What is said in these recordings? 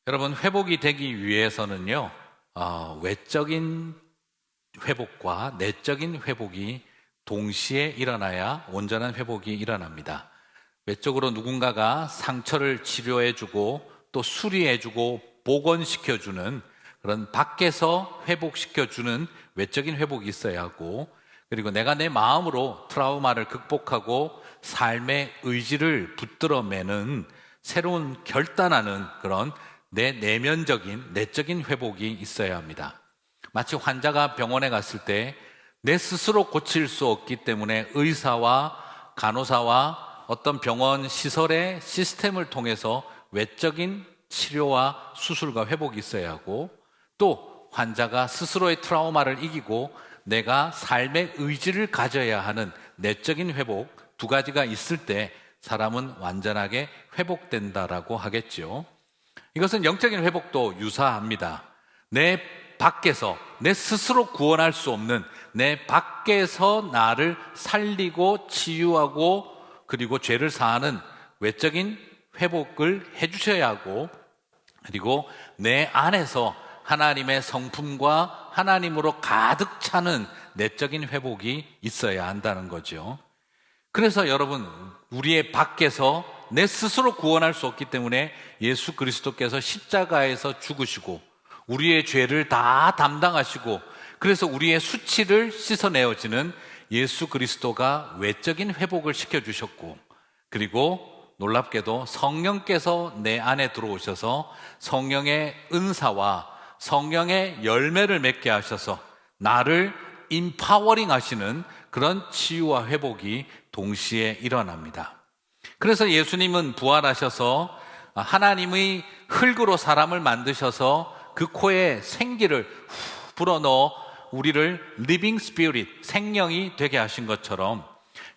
여러분, 회복이 되기 위해서는요, 외적인 회복과 내적인 회복이 동시에 일어나야 온전한 회복이 일어납니다. 외적으로 누군가가 상처를 치료해주고 또 수리해주고 복원시켜주는 그런 밖에서 회복시켜주는 외적인 회복이 있어야 하고, 그리고 내가 내 마음으로 트라우마를 극복하고 삶의 의지를 붙들어매는 새로운 결단하는 그런 내 내면적인 내적인 회복이 있어야 합니다. 마치 환자가 병원에 갔을 때 내 스스로 고칠 수 없기 때문에 의사와 간호사와 어떤 병원 시설의 시스템을 통해서 외적인 치료와 수술과 회복이 있어야 하고, 또 환자가 스스로의 트라우마를 이기고 내가 삶의 의지를 가져야 하는 내적인 회복, 두 가지가 있을 때 사람은 완전하게 회복된다라고 하겠죠. 이것은 영적인 회복도 유사합니다. 내 밖에서 내 스스로 구원할 수 없는 내 밖에서 나를 살리고 치유하고 그리고 죄를 사하는 외적인 회복을 해주셔야 하고, 그리고 내 안에서 하나님의 성품과 하나님으로 가득 차는 내적인 회복이 있어야 한다는 거죠. 그래서 여러분, 우리의 밖에서 내 스스로 구원할 수 없기 때문에 예수 그리스도께서 십자가에서 죽으시고 우리의 죄를 다 담당하시고, 그래서 우리의 수치를 씻어내어지는 예수 그리스도가 외적인 회복을 시켜주셨고, 그리고 놀랍게도 성령께서 내 안에 들어오셔서 성령의 은사와 성령의 열매를 맺게 하셔서 나를 인파워링 하시는 그런 치유와 회복이 동시에 일어납니다. 그래서 예수님은 부활하셔서 하나님의 흙으로 사람을 만드셔서 그 코에 생기를 불어넣어 우리를 living spirit, 생명이 되게 하신 것처럼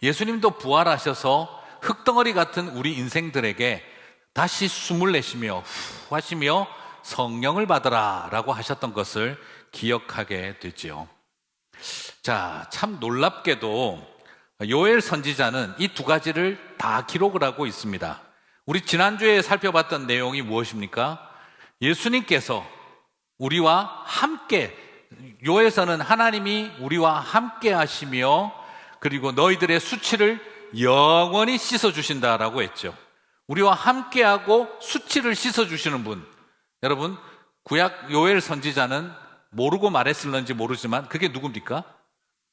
예수님도 부활하셔서 흙덩어리 같은 우리 인생들에게 다시 숨을 내쉬며 후 하시며 성령을 받으라 라고 하셨던 것을 기억하게 되지요. 자, 참 놀랍게도 요엘 선지자는 이 두 가지를 다 기록을 하고 있습니다. 우리 지난주에 살펴봤던 내용이 무엇입니까? 예수님께서 우리와 함께, 요엘서는 하나님이 우리와 함께 하시며 그리고 너희들의 수치를 영원히 씻어주신다라고 했죠. 우리와 함께하고 수치를 씻어주시는 분, 여러분, 구약 요엘 선지자는 모르고 말했을는지 모르지만 그게 누굽니까?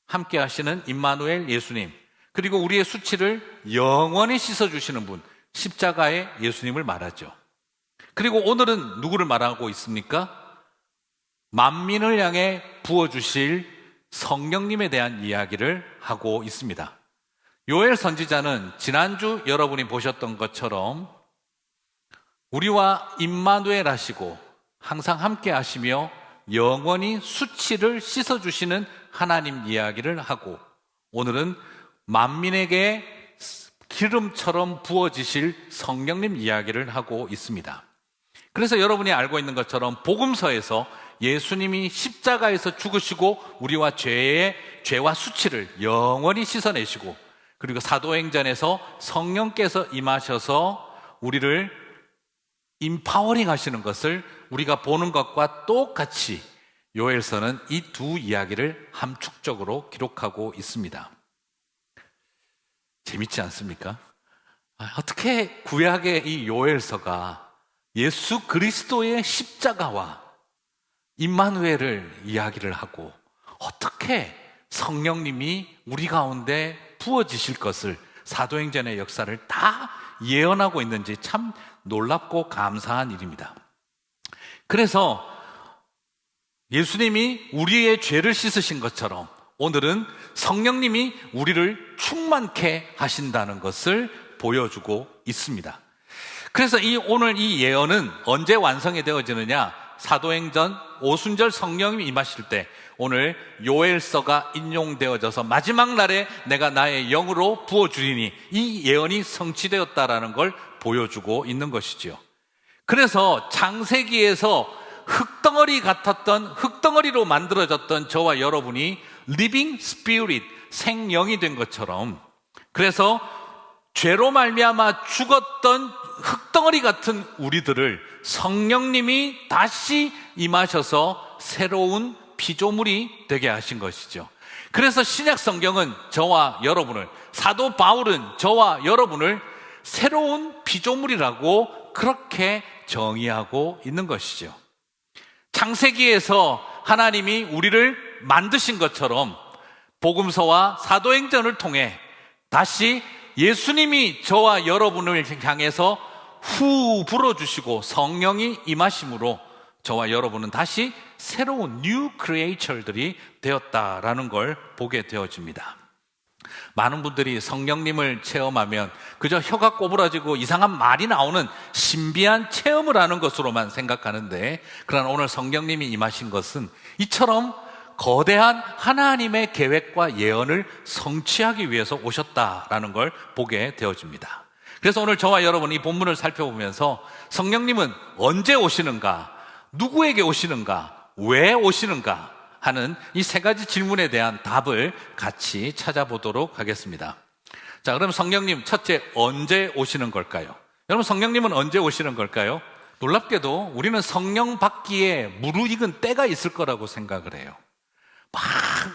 함께 하시는 임마누엘 예수님, 그리고 우리의 수치를 영원히 씻어주시는 분, 십자가의 예수님을 말하죠. 그리고 오늘은 누구를 말하고 있습니까? 만민을 향해 부어주실 성령님에 대한 이야기를 하고 있습니다. 요엘 선지자는 지난주 여러분이 보셨던 것처럼 우리와 임마누엘 하시고 항상 함께 하시며 영원히 수치를 씻어주시는 하나님 이야기를 하고, 오늘은 만민에게 기름처럼 부어지실 성령님 이야기를 하고 있습니다. 그래서 여러분이 알고 있는 것처럼 복음서에서 예수님이 십자가에서 죽으시고 우리와 죄와 수치를 영원히 씻어내시고, 그리고 사도행전에서 성령께서 임하셔서 우리를 인파워링 하시는 것을 우리가 보는 것과 똑같이 요엘서는 이 두 이야기를 함축적으로 기록하고 있습니다. 재밌지 않습니까? 어떻게 구약의 이 요엘서가 예수 그리스도의 십자가와 임마누엘을 이야기를 하고 어떻게 성령님이 우리 가운데 부어지실 것을, 사도행전의 역사를 다 예언하고 있는지 참 놀랍고 감사한 일입니다. 그래서 예수님이 우리의 죄를 씻으신 것처럼 오늘은 성령님이 우리를 충만케 하신다는 것을 보여주고 있습니다. 그래서 오늘 이 예언은 언제 완성이 되어지느냐? 사도행전 오순절 성령님이 임하실 때 오늘 요엘서가 인용되어져서 마지막 날에 내가 나의 영으로 부어주리니 이 예언이 성취되었다라는 걸 보여주고 있는 것이지요. 그래서 창세기에서 흙덩어리 같았던, 흙덩어리로 만들어졌던 저와 여러분이 living spirit, 생명이 된 것처럼, 그래서 죄로 말미암아 죽었던 흙덩어리 같은 우리들을 성령님이 다시 임하셔서 새로운 피조물이 되게 하신 것이죠. 그래서 신약 성경은 저와 여러분을, 사도 바울은 저와 여러분을 새로운 피조물이라고 그렇게 정의하고 있는 것이죠. 창세기에서 하나님이 우리를 만드신 것처럼 복음서와 사도행전을 통해 다시 예수님이 저와 여러분을 향해서 후 불어주시고 성령이 임하심으로 저와 여러분은 다시 새로운 뉴 크리에이처들이 되었다라는 걸 보게 되어집니다. 많은 분들이 성령님을 체험하면 그저 혀가 꼬부라지고 이상한 말이 나오는 신비한 체험을 하는 것으로만 생각하는데, 그러나 오늘 성령님이 임하신 것은 이처럼 거대한 하나님의 계획과 예언을 성취하기 위해서 오셨다라는 걸 보게 되어집니다. 그래서 오늘 저와 여러분 이 본문을 살펴보면서 성령님은 언제 오시는가, 누구에게 오시는가, 왜 오시는가 하는 이 세 가지 질문에 대한 답을 같이 찾아보도록 하겠습니다. 자, 그럼 성령님 첫째, 언제 오시는 걸까요? 여러분, 성령님은 언제 오시는 걸까요? 놀랍게도 우리는 성령 받기에 무르익은 때가 있을 거라고 생각을 해요. 막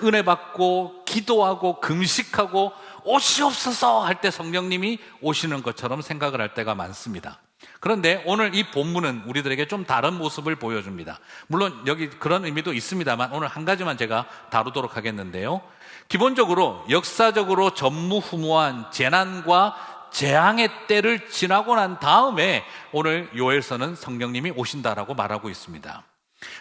은혜 받고 기도하고 금식하고 오시옵소서 할 때 성령님이 오시는 것처럼 생각을 할 때가 많습니다. 그런데 오늘 이 본문은 우리들에게 좀 다른 모습을 보여줍니다. 물론 여기 그런 의미도 있습니다만 오늘 한 가지만 제가 다루도록 하겠는데요. 기본적으로 역사적으로 전무후무한 재난과 재앙의 때를 지나고 난 다음에 오늘 요엘서는 성령님이 오신다라고 말하고 있습니다.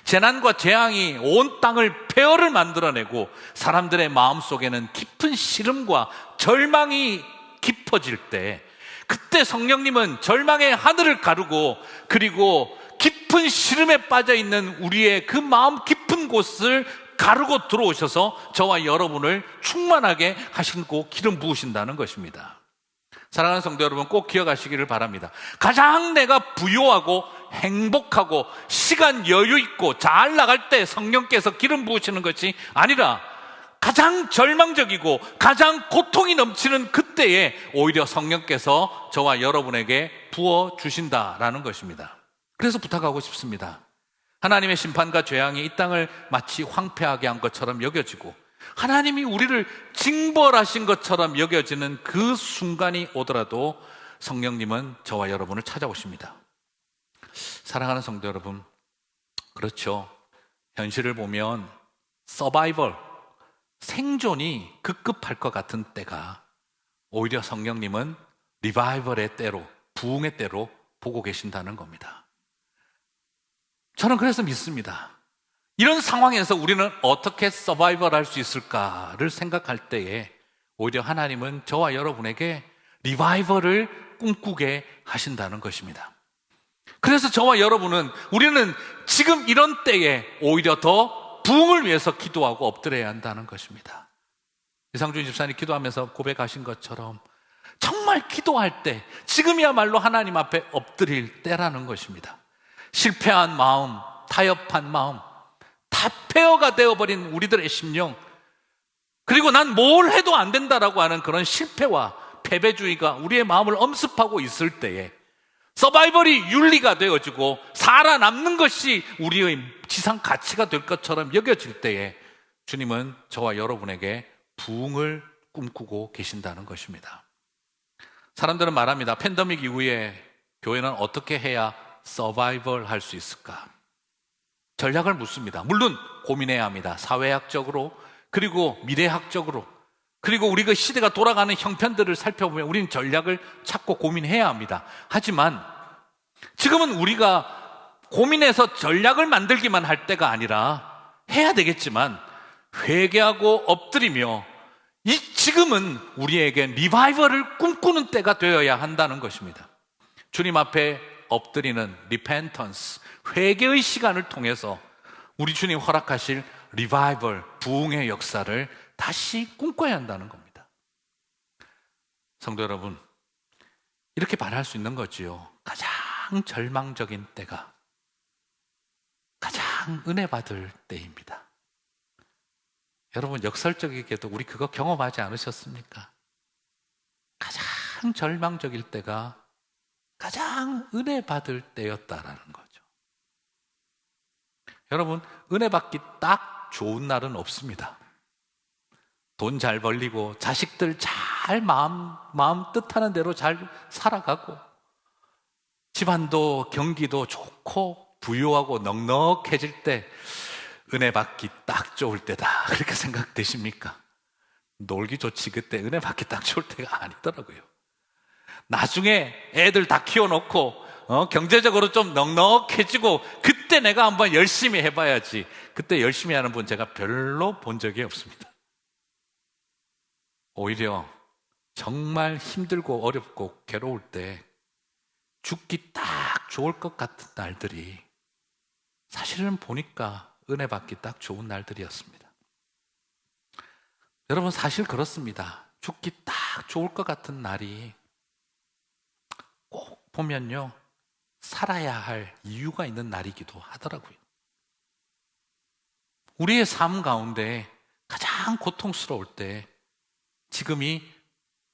재난과 재앙이 온 땅을 폐허를 만들어내고 사람들의 마음속에는 깊은 시름과 절망이 깊어질 때, 그때 성령님은 절망의 하늘을 가르고 그리고 깊은 시름에 빠져있는 우리의 그 마음 깊은 곳을 가르고 들어오셔서 저와 여러분을 충만하게 하시고 기름 부으신다는 것입니다. 사랑하는 성도 여러분, 꼭 기억하시기를 바랍니다. 가장 내가 부유하고 행복하고 시간 여유 있고 잘 나갈 때 성령께서 기름 부으시는 것이 아니라 가장 절망적이고 가장 고통이 넘치는 그때에 오히려 성령께서 저와 여러분에게 부어주신다라는 것입니다. 그래서 부탁하고 싶습니다. 하나님의 심판과 재앙이 이 땅을 마치 황폐하게 한 것처럼 여겨지고 하나님이 우리를 징벌하신 것처럼 여겨지는 그 순간이 오더라도 성령님은 저와 여러분을 찾아오십니다. 사랑하는 성도 여러분, 그렇죠. 현실을 보면 서바이벌, 생존이 급급할 것 같은 때가 오히려 성령님은 리바이벌의 때로, 부흥의 때로 보고 계신다는 겁니다. 저는 그래서 믿습니다. 이런 상황에서 우리는 어떻게 서바이벌 할 수 있을까를 생각할 때에 오히려 하나님은 저와 여러분에게 리바이벌을 꿈꾸게 하신다는 것입니다. 그래서 저와 여러분은, 우리는 지금 이런 때에 오히려 더 부흥을 위해서 기도하고 엎드려야 한다는 것입니다. 이상준 집사님 기도하면서 고백하신 것처럼 정말 기도할 때 지금이야말로 하나님 앞에 엎드릴 때라는 것입니다. 실패한 마음, 타협한 마음, 다 폐허가 되어버린 우리들의 심령, 그리고 난 뭘 해도 안 된다라고 하는 그런 실패와 패배주의가 우리의 마음을 엄습하고 있을 때에 서바이벌이 윤리가 되어지고 살아남는 것이 우리의 지상 가치가 될 것처럼 여겨질 때에 주님은 저와 여러분에게 부흥을 꿈꾸고 계신다는 것입니다. 사람들은 말합니다. 팬데믹 이후에 교회는 어떻게 해야 서바이벌 할 수 있을까? 전략을 묻습니다. 물론 고민해야 합니다. 사회학적으로, 그리고 미래학적으로, 그리고 우리가 시대가 돌아가는 형편들을 살펴보면 우리는 전략을 찾고 고민해야 합니다. 하지만 지금은 우리가 고민해서 전략을 만들기만 할 때가 아니라 해야 되겠지만 회개하고 엎드리며 지금은 우리에게 리바이벌을 꿈꾸는 때가 되어야 한다는 것입니다. 주님 앞에 엎드리는 리펜턴스, 회개의 시간을 통해서 우리 주님 허락하실 리바이벌, 부흥의 역사를 다시 꿈꿔야 한다는 겁니다. 성도 여러분, 이렇게 말할 수 있는 거지요. 가장 절망적인 때가 가장 은혜 받을 때입니다. 여러분, 역설적이게도 우리 그거 경험하지 않으셨습니까? 가장 가장 절망적일 때가 가장 은혜 받을 때였다라는 거죠. 여러분, 은혜 받기 딱 좋은 날은 없습니다. 돈 잘 벌리고 자식들 잘 마음 뜻하는 대로 잘 살아가고 집안도 경기도 좋고 부유하고 넉넉해질 때 은혜 받기 딱 좋을 때다, 그렇게 생각되십니까? 놀기 좋지 그때 은혜 받기 딱 좋을 때가 아니더라고요. 나중에 애들 다 키워놓고 경제적으로 좀 넉넉해지고 그때 내가 한번 열심히 해봐야지. 그때 열심히 하는 분 제가 별로 본 적이 없습니다. 오히려 정말 힘들고 어렵고 괴로울 때 죽기 딱 좋을 것 같은 날들이 사실은 보니까 은혜 받기 딱 좋은 날들이었습니다. 여러분, 사실 그렇습니다. 죽기 딱 좋을 것 같은 날이 꼭 보면요, 살아야 할 이유가 있는 날이기도 하더라고요. 우리의 삶 가운데 가장 고통스러울 때 지금이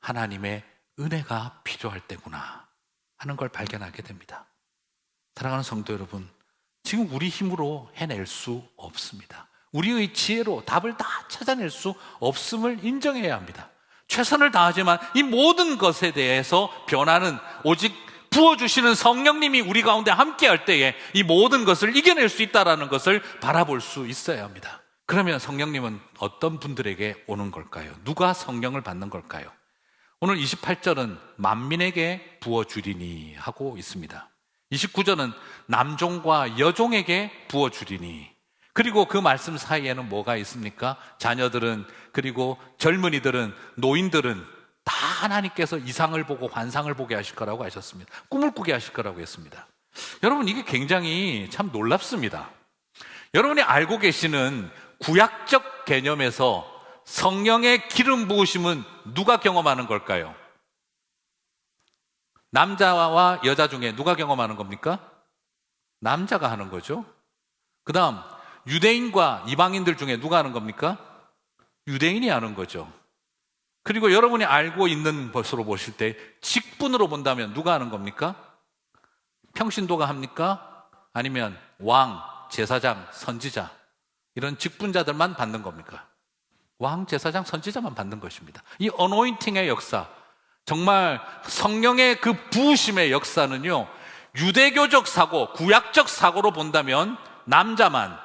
하나님의 은혜가 필요할 때구나 하는 걸 발견하게 됩니다. 사랑하는 성도 여러분, 지금 우리 힘으로 해낼 수 없습니다. 우리의 지혜로 답을 다 찾아낼 수 없음을 인정해야 합니다. 최선을 다하지만 이 모든 것에 대해서 변화는 오직 부어주시는 성령님이 우리 가운데 함께할 때에 이 모든 것을 이겨낼 수 있다는 것을 바라볼 수 있어야 합니다. 그러면 성령님은 어떤 분들에게 오는 걸까요? 누가 성령을 받는 걸까요? 오늘 28절은 만민에게 부어주리니 하고 있습니다. 29절은 남종과 여종에게 부어주리니, 그리고 그 말씀 사이에는 뭐가 있습니까? 자녀들은, 그리고 젊은이들은, 노인들은 다 하나님께서 이상을 보고 환상을 보게 하실 거라고 하셨습니다. 꿈을 꾸게 하실 거라고 했습니다. 여러분, 이게 굉장히 참 놀랍습니다. 여러분이 알고 계시는 구약적 개념에서 성령의 기름 부으심은 누가 경험하는 걸까요? 남자와 여자 중에 누가 경험하는 겁니까? 남자가 하는 거죠. 그 다음 유대인과 이방인들 중에 누가 하는 겁니까? 유대인이 하는 거죠. 그리고 여러분이 알고 있는 것으로 보실 때 직분으로 본다면 누가 하는 겁니까? 평신도가 합니까? 아니면 왕, 제사장, 선지자, 이런 직분자들만 받는 겁니까? 왕, 제사장, 선지자만 받는 것입니다. 이 어노인팅의 역사, 정말 성령의 그 부으심의 역사는요, 유대교적 사고, 구약적 사고로 본다면 남자만,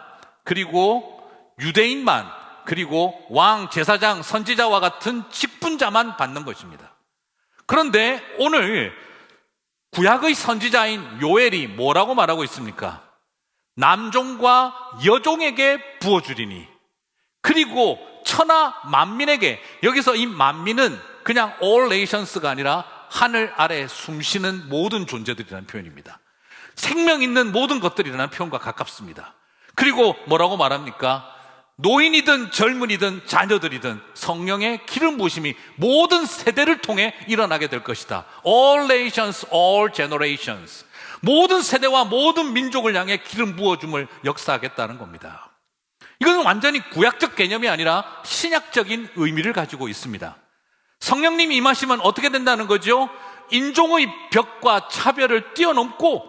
그리고 유대인만, 그리고 왕, 제사장, 선지자와 같은 직분자만 받는 것입니다. 그런데 오늘 구약의 선지자인 요엘이 뭐라고 말하고 있습니까? 남종과 여종에게 부어주리니, 그리고 천하 만민에게, 여기서 이 만민은 그냥 all nations가 아니라 하늘 아래 숨쉬는 모든 존재들이라는 표현입니다. 생명 있는 모든 것들이라는 표현과 가깝습니다. 그리고 뭐라고 말합니까? 노인이든 젊은이든 자녀들이든 성령의 기름 부으심이 모든 세대를 통해 일어나게 될 것이다. All nations, all generations. 모든 세대와 모든 민족을 향해 기름 부어줌을 역사하겠다는 겁니다. 이건 완전히 구약적 개념이 아니라 신약적인 의미를 가지고 있습니다. 성령님이 임하시면 어떻게 된다는 거죠? 인종의 벽과 차별을 뛰어넘고,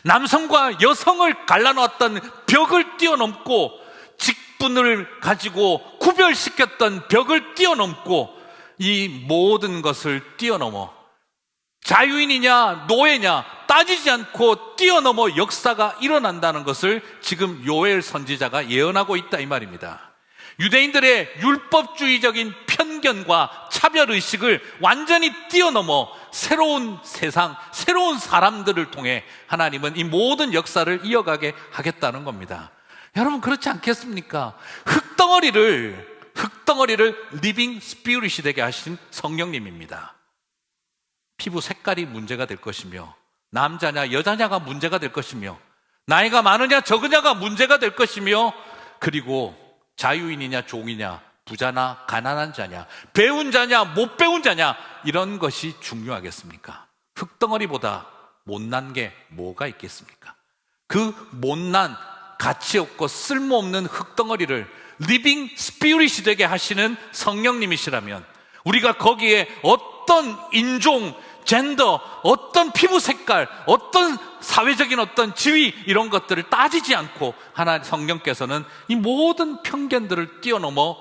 남성과 여성을 갈라놓았던 벽을 뛰어넘고, 직분을 가지고 구별시켰던 벽을 뛰어넘고, 이 모든 것을 뛰어넘어 자유인이냐 노예냐 따지지 않고 뛰어넘어 역사가 일어난다는 것을 지금 요엘 선지자가 예언하고 있다, 이 말입니다. 유대인들의 율법주의적인 편견과 차별의식을 완전히 뛰어넘어 새로운 세상, 새로운 사람들을 통해 하나님은 이 모든 역사를 이어가게 하겠다는 겁니다. 여러분, 그렇지 않겠습니까? 흙덩어리를 리빙 스피릿이 되게 하신 성령님입니다. 피부 색깔이 문제가 될 것이며, 남자냐 여자냐가 문제가 될 것이며, 나이가 많으냐 적으냐가 문제가 될 것이며, 그리고 자유인이냐 종이냐, 부자나 가난한 자냐, 배운 자냐 못 배운 자냐, 이런 것이 중요하겠습니까? 흙덩어리보다 못난 게 뭐가 있겠습니까? 그 못난, 가치 없고 쓸모없는 흙덩어리를 리빙 스피릿이 되게 하시는 성령님이시라면, 우리가 거기에 어떤 어떤 인종, 젠더, 어떤 피부 색깔, 어떤 사회적인 어떤 지위 이런 것들을 따지지 않고 하나님 성령께서는 이 모든 편견들을 뛰어넘어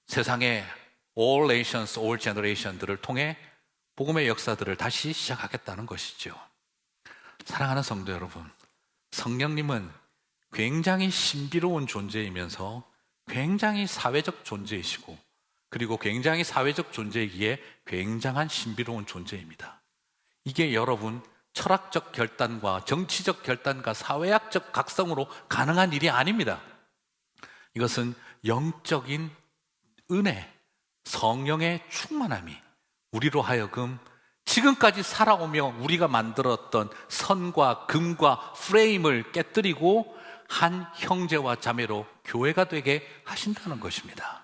세상의 all nations, all generation들을 통해 복음의 역사들을 다시 시작하겠다는 것이죠. 사랑하는 성도 여러분, 성령님은 굉장히 신비로운 존재이면서 굉장히 사회적 존재이시고, 그리고 굉장히 사회적 존재이기에 굉장한 신비로운 존재입니다. 이게 여러분 철학적 결단과 정치적 결단과 사회학적 각성으로 가능한 일이 아닙니다. 이것은 영적인 은혜, 성령의 충만함이 우리로 하여금 지금까지 살아오며 우리가 만들었던 선과 금과 프레임을 깨뜨리고 한 형제와 자매로 교회가 되게 하신다는 것입니다.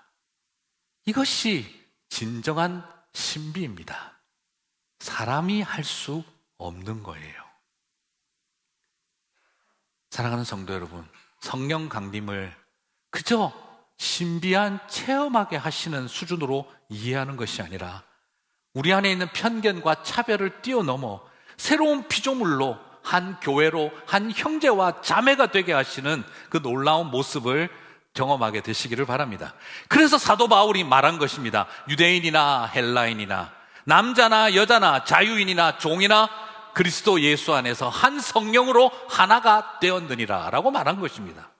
이것이 진정한 신비입니다. 사람이 할 수 없는 거예요. 사랑하는 성도 여러분, 성령 강림을 그저 신비한 체험하게 하시는 수준으로 이해하는 것이 아니라 우리 안에 있는 편견과 차별을 뛰어넘어 새로운 피조물로 한 교회로 한 형제와 자매가 되게 하시는 그 놀라운 모습을 경험하게 되시기를 바랍니다. 그래서 사도 바울이 말한 것입니다. 유대인이나 헬라인이나 남자나 여자나 자유인이나 종이나 그리스도 예수 안에서 한 성령으로 하나가 되었느니라 라고 말한 것입니다.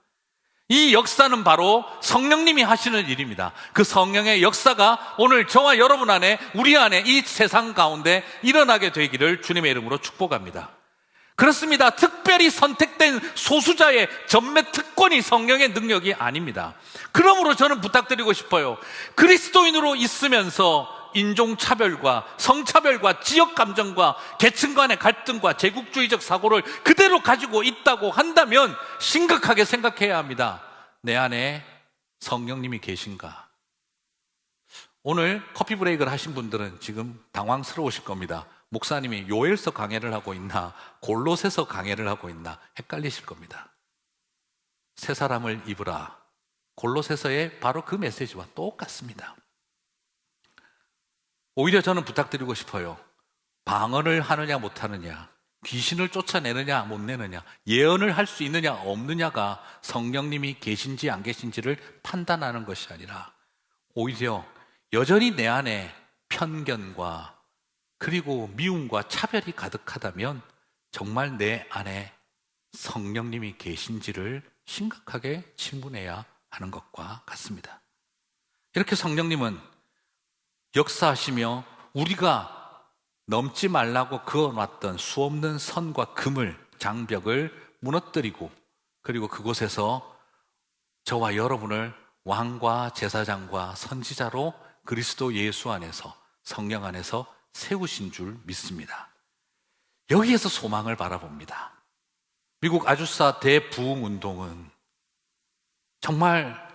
이 역사는 바로 성령님이 하시는 일입니다. 그 성령의 역사가 오늘 저와 여러분 안에, 우리 안에, 이 세상 가운데 일어나게 되기를 주님의 이름으로 축복합니다. 그렇습니다. 특별히 선택된 소수자의 전매 특권이 성령의 능력이 아닙니다. 그러므로 저는 부탁드리고 싶어요. 그리스도인으로 있으면서 인종차별과 성차별과 지역감정과 계층 간의 갈등과 제국주의적 사고를 그대로 가지고 있다고 한다면 심각하게 생각해야 합니다. 내 안에 성령님이 계신가? 오늘 커피 브레이크를 하신 분들은 지금 당황스러우실 겁니다. 목사님이 요엘서 강해를 하고 있나 골로새서 강해를 하고 있나 헷갈리실 겁니다. 새 사람을 입으라, 골로새서의 바로 그 메시지와 똑같습니다. 오히려 저는 부탁드리고 싶어요. 방언을 하느냐 못하느냐, 귀신을 쫓아내느냐 못 내느냐, 예언을 할 수 있느냐 없느냐가 성령님이 계신지 안 계신지를 판단하는 것이 아니라 오히려 여전히 내 안에 편견과 그리고 미움과 차별이 가득하다면 정말 내 안에 성령님이 계신지를 심각하게 질문해야 하는 것과 같습니다. 이렇게 성령님은 역사하시며 우리가 넘지 말라고 그어놨던 수없는 선과 금을, 장벽을 무너뜨리고, 그리고 그곳에서 저와 여러분을 왕과 제사장과 선지자로 그리스도 예수 안에서, 성령 안에서 세우신 줄 믿습니다. 여기에서 소망을 바라봅니다. 미국 아주사 대부흥운동은 정말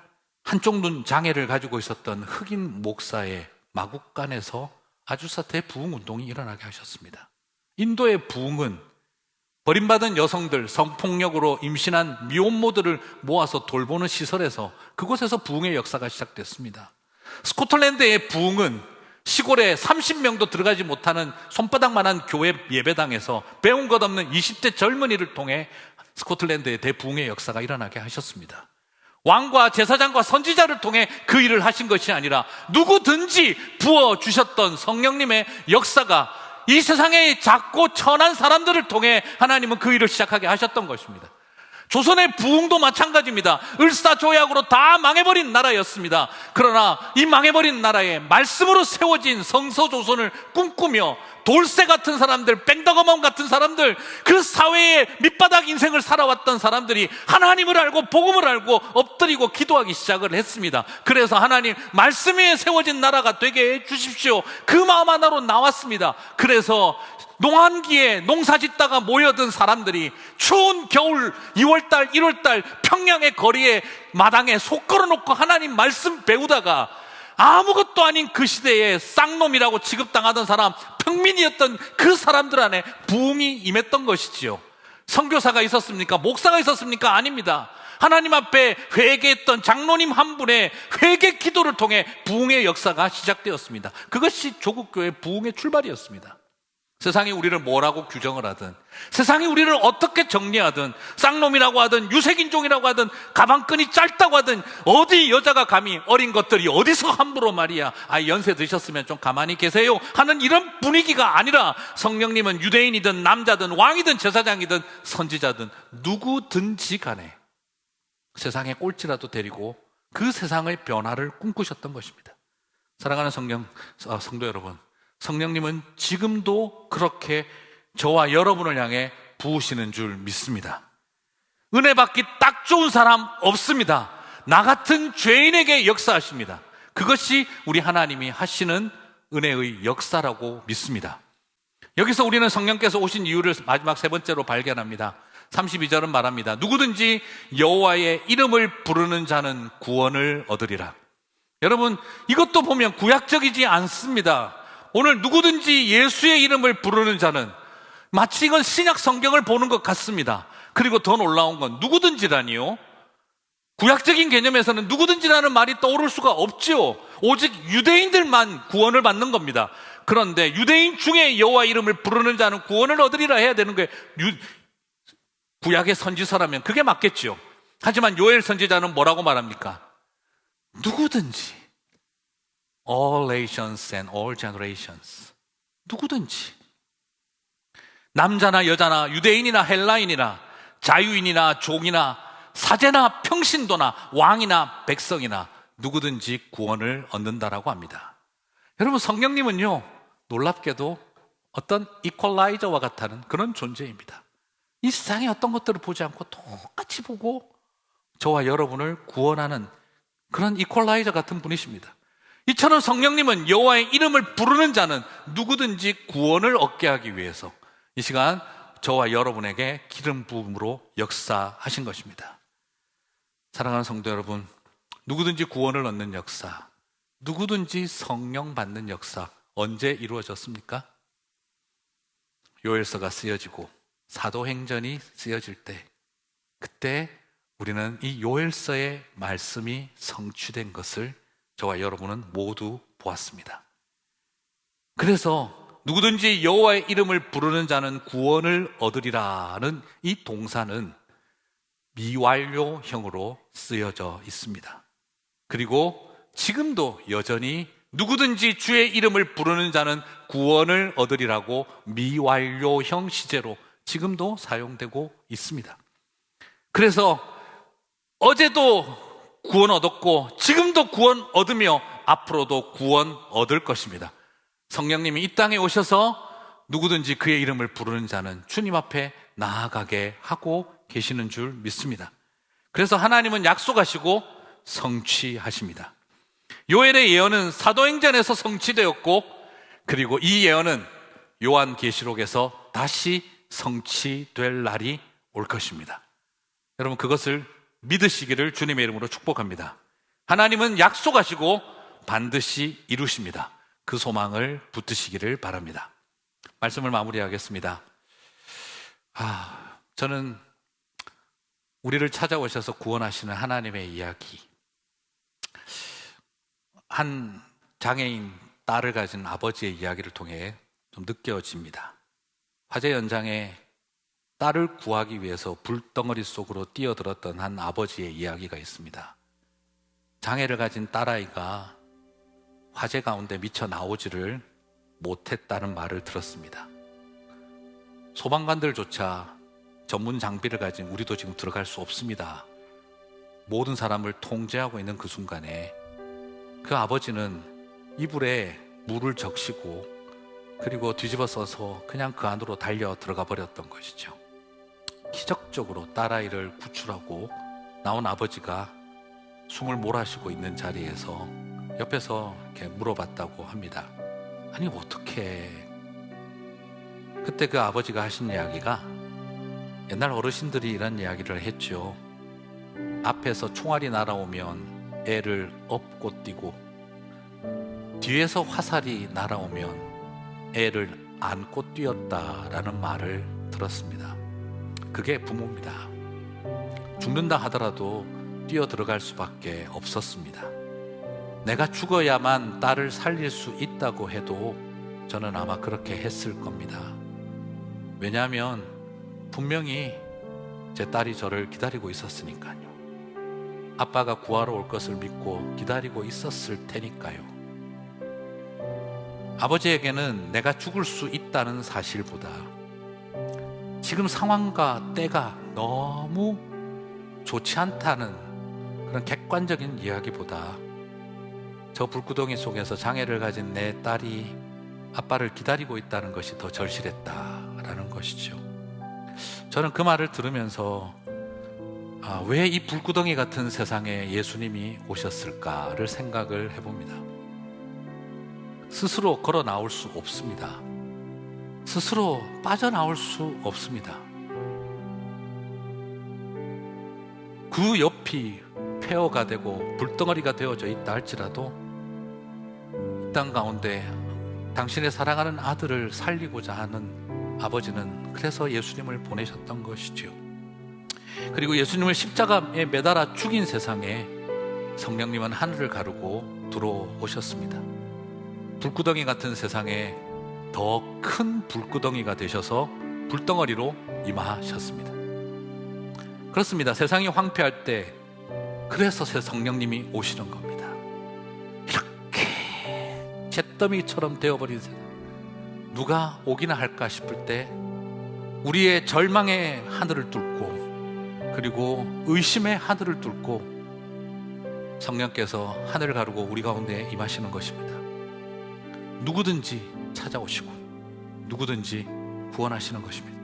한쪽 눈 장애를 가지고 있었던 흑인 목사의 마국간에서 아주사 대부흥운동이 일어나게 하셨습니다. 인도의 부흥은 버림받은 여성들, 성폭력으로 임신한 미혼모들을 모아서 돌보는 시설에서, 그곳에서 부흥의 역사가 시작됐습니다. 스코틀랜드의 부흥은 시골에 30명도 들어가지 못하는 손바닥만한 교회 예배당에서 배운 것 없는 20대 젊은이를 통해 스코틀랜드의 대부흥의 역사가 일어나게 하셨습니다. 왕과 제사장과 선지자를 통해 그 일을 하신 것이 아니라 누구든지 부어주셨던 성령님의 역사가 이 세상의 작고 천한 사람들을 통해 하나님은 그 일을 시작하게 하셨던 것입니다. 조선의 부흥도 마찬가지입니다. 을사조약으로 다 망해버린 나라였습니다. 그러나 이 망해버린 나라에 말씀으로 세워진 성서조선을 꿈꾸며 돌쇠 같은 사람들, 뺑덕어멈 같은 사람들, 그 사회의 밑바닥 인생을 살아왔던 사람들이 하나님을 알고 복음을 알고 엎드리고 기도하기 시작을 했습니다. 그래서 하나님, 말씀 위에 세워진 나라가 되게 해 주십시오. 그 마음 하나로 나왔습니다. 그래서 농한기에 농사 짓다가 모여든 사람들이 추운 겨울 2월달 1월달 평양의 거리에 마당에 속 걸어놓고 하나님 말씀 배우다가 아무것도 아닌 그 시대에 쌍놈이라고 취급당하던 사람, 평민이었던 그 사람들 안에 부흥이 임했던 것이지요. 선교사가 있었습니까? 목사가 있었습니까? 아닙니다. 하나님 앞에 회개했던 장로님 한 분의 회개 기도를 통해 부흥의 역사가 시작되었습니다. 그것이 조국교회 부흥의 출발이었습니다. 세상이 우리를 뭐라고 규정을 하든, 세상이 우리를 어떻게 정리하든, 쌍놈이라고 하든, 유색인종이라고 하든, 가방끈이 짧다고 하든, 어디 여자가 감히 어린 것들이 어디서 함부로 말이야, 연세 드셨으면 좀 가만히 계세요 하는 이런 분위기가 아니라, 성령님은 유대인이든 남자든 왕이든 제사장이든 선지자든 누구든지 간에 세상의 꼴찌라도 데리고 그 세상의 변화를 꿈꾸셨던 것입니다. 사랑하는 성도 여러분, 성령님은 지금도 그렇게 저와 여러분을 향해 부으시는 줄 믿습니다. 은혜 받기 딱 좋은 사람 없습니다. 나 같은 죄인에게 역사하십니다. 그것이 우리 하나님이 하시는 은혜의 역사라고 믿습니다. 여기서 우리는 성령께서 오신 이유를 마지막 세 번째로 발견합니다. 32절은 말합니다. 누구든지 여호와의 이름을 부르는 자는 구원을 얻으리라. 여러분, 이것도 보면 구약적이지 않습니다. 오늘 누구든지 예수의 이름을 부르는 자는, 마치 이건 신약 성경을 보는 것 같습니다. 그리고 더 놀라운 건 누구든지라니요. 구약적인 개념에서는 누구든지라는 말이 떠오를 수가 없죠. 오직 유대인들만 구원을 받는 겁니다. 그런데 유대인 중에 여호와 이름을 부르는 자는 구원을 얻으리라 해야 되는 거예요. 구약의 선지서라면 그게 맞겠죠. 하지만 요엘 선지자는 뭐라고 말합니까? 누구든지, all nations and all generations, 누구든지, 남자나 여자나 유대인이나 헬라인이나 자유인이나 종이나 사제나 평신도나 왕이나 백성이나 누구든지 구원을 얻는다라고 합니다. 여러분, 성령님은요, 놀랍게도 어떤 이퀄라이저와 같다는 그런 존재입니다. 이 세상의 어떤 것들을 보지 않고 똑같이 보고 저와 여러분을 구원하는 그런 이퀄라이저 같은 분이십니다. 이처럼 성령님은 여호와의 이름을 부르는 자는 누구든지 구원을 얻게 하기 위해서 이 시간 저와 여러분에게 기름 부음으로 역사하신 것입니다. 사랑하는 성도 여러분, 누구든지 구원을 얻는 역사, 누구든지 성령 받는 역사, 언제 이루어졌습니까? 요엘서가 쓰여지고 사도행전이 쓰여질 때, 그때 우리는 이 요엘서의 말씀이 성취된 것을 저와 여러분은 모두 보았습니다. 그래서 누구든지 여호와의 이름을 부르는 자는 구원을 얻으리라는 이 동사는 미완료형으로 쓰여져 있습니다. 그리고 지금도 여전히 누구든지 주의 이름을 부르는 자는 구원을 얻으리라고 미완료형 시제로 지금도 사용되고 있습니다. 그래서 어제도 구원 얻었고 지금도 구원 얻으며 앞으로도 구원 얻을 것입니다. 성령님이 이 땅에 오셔서 누구든지 그의 이름을 부르는 자는 주님 앞에 나아가게 하고 계시는 줄 믿습니다. 그래서 하나님은 약속하시고 성취하십니다. 요엘의 예언은 사도행전에서 성취되었고, 그리고 이 예언은 요한계시록에서 다시 성취될 날이 올 것입니다. 여러분, 그것을 믿으시기를 주님의 이름으로 축복합니다. 하나님은 약속하시고 반드시 이루십니다. 그 소망을 붙드시기를 바랍니다. 말씀을 마무리하겠습니다. 저는 우리를 찾아오셔서 구원하시는 하나님의 이야기, 한 장애인 딸을 가진 아버지의 이야기를 통해 좀 느껴집니다. 화재 현장에 딸을 구하기 위해서 불덩어리 속으로 뛰어들었던 한 아버지의 이야기가 있습니다. 장애를 가진 딸아이가 화재 가운데 미쳐 나오지를 못했다는 말을 들었습니다. 소방관들조차 전문 장비를 가진 우리도 지금 들어갈 수 없습니다. 모든 사람을 통제하고 있는 그 순간에 그 아버지는 이불에 물을 적시고 그리고 뒤집어 써서 그냥 그 안으로 달려 들어가 버렸던 것이죠. 기적적으로 딸아이를 구출하고 나온 아버지가 숨을 몰아쉬고 있는 자리에서 옆에서 이렇게 물어봤다고 합니다. 아니, 어떻게? 그때 그 아버지가 하신 이야기가, 옛날 어르신들이 이런 이야기를 했죠. 앞에서 총알이 날아오면 애를 업고 뛰고, 뒤에서 화살이 날아오면 애를 안고 뛰었다라는 말을 들었습니다. 그게 부모입니다. 죽는다 하더라도 뛰어 들어갈 수밖에 없었습니다. 내가 죽어야만 딸을 살릴 수 있다고 해도 저는 아마 그렇게 했을 겁니다. 왜냐하면 분명히 제 딸이 저를 기다리고 있었으니까요. 아빠가 구하러 올 것을 믿고 기다리고 있었을 테니까요. 아버지에게는 내가 죽을 수 있다는 사실보다 지금 상황과 때가 너무 좋지 않다는 그런 객관적인 이야기보다 저 불구덩이 속에서 장애를 가진 내 딸이 아빠를 기다리고 있다는 것이 더 절실했다라는 것이죠. 저는 그 말을 들으면서 왜 이 불구덩이 같은 세상에 예수님이 오셨을까를 생각을 해봅니다. 스스로 걸어 나올 수 없습니다. 스스로 빠져나올 수 없습니다. 그 옆이 폐허가 되고 불덩어리가 되어져 있다 할지라도 이 땅 가운데 당신의 사랑하는 아들을 살리고자 하는 아버지는 그래서 예수님을 보내셨던 것이지요. 그리고 예수님을 십자가에 매달아 죽인 세상에 성령님은 하늘을 가르고 들어오셨습니다. 불구덩이 같은 세상에 더 큰 불구덩이가 되셔서 불덩어리로 임하셨습니다. 그렇습니다. 세상이 황폐할 때 그래서 새 성령님이 오시는 겁니다. 이렇게 잿더미처럼 되어버린 세상, 누가 오기나 할까 싶을 때 우리의 절망의 하늘을 뚫고 그리고 의심의 하늘을 뚫고 성령께서 하늘을 가르고 우리 가운데 임하시는 것입니다. 누구든지 찾아오시고 누구든지 구원하시는 것입니다.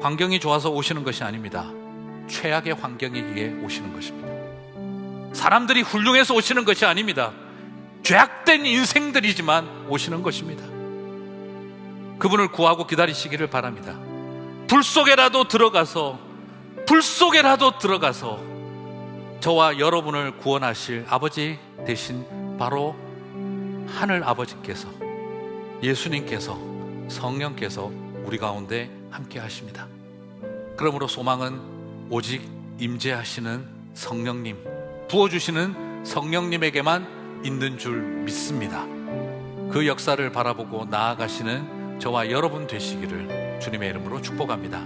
환경이 좋아서 오시는 것이 아닙니다. 최악의 환경이기에 오시는 것입니다. 사람들이 훌륭해서 오시는 것이 아닙니다. 죄악된 인생들이지만 오시는 것입니다. 그분을 구하고 기다리시기를 바랍니다. 불 속에라도 들어가서 저와 여러분을 구원하실 아버지 대신 바로 하늘 아버지께서, 예수님께서, 성령께서 우리 가운데 함께 하십니다. 그러므로 소망은 오직 임재하시는 성령님, 부어주시는 성령님에게만 있는 줄 믿습니다. 그 역사를 바라보고 나아가시는 저와 여러분 되시기를 주님의 이름으로 축복합니다.